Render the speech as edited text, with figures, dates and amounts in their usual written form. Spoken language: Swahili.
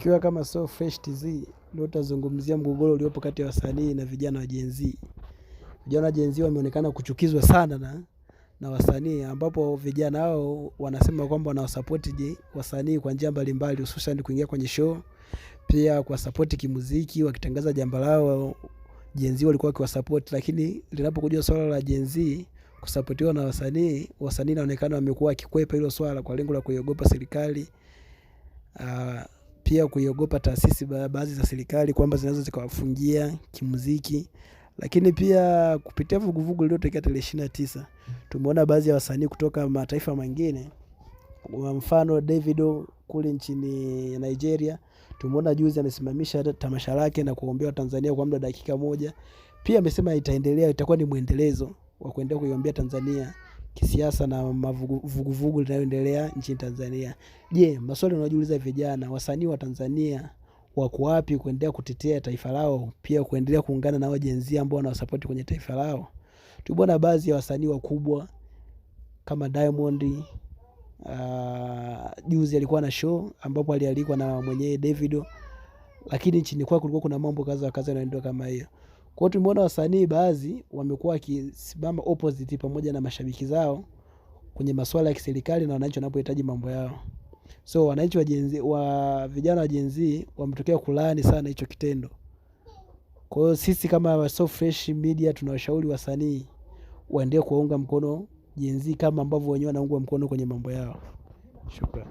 Tukiwa kama So Fresh TZ, leo tutazungumzia mgogoro uliopo kati ya wasanii na vijana wa Gen Z. Vijana wa Gen Z wameonekana kuchukizwa sana na wasanii, ambapo vijana hao wanasema kwamba wanawasupport wasanii kwa njia mbalimbali, hususan kuingia kwenye show, pia kwa support kimuziki, wakitangaza jambo lao. Gen Z walikuwa wakiwasupport, lakini linapokuja swala la Gen Z kusupportiwa na wasanii inaonekana wamekuwa wakikwepa hilo swala kwa lengo la kuiogopa serikali. Pia kuiogopa taasisi baadhi za serikali kwamba zinaweza zikawafungia kimuziki. Lakini pia kupitia vuguvugu lililotokea tarehe 29, tumeona baadhi ya wasanii kutoka mataifa mengine, kwa mfano Davido kule nchini Nigeria, tumeona juzi amesimamisha tamasha lake na kuombea Tanzania kwa muda wa dakika moja. Pia amesema itaendelea, itakuwa ni muendelezo wa kuendelea kuiombea Tanzania kisiasa na vuguvugu linaloendelea nchini Tanzania. Je, maswali unayojiuliza vijana, wasanii wa Tanzania wako wapi kuendelea kutetea taifa lao, pia kuendelea kuungana na Gen Z ambao wanawasupport kwenye taifa lao? Tumeona baadhi ya wasanii wakubwa kama Diamond, juzi alikuwa na show ambapo alialikwa na mwenyewe Davido, lakini nchini kwake kulikuwa kuna mambo kaza yanaendelea kama hiyo. Kwa hiyo tumeona wasanii baadhi wamekuwa wakisimama opposite pamoja na mashabiki zao kwenye masuala ya kiserikali na wananchi wanapohitaji mambo yao. So wananchi wa vijana wa Gen Z wametokea kulaani sana hicho kitendo. Kwa hiyo sisi kama So Fresh Media tunawashauri wasanii waendelee kuunga mkono Gen Z kama ambavyo wenyewe wanaunga mkono kwenye mambo yao. Shukrani.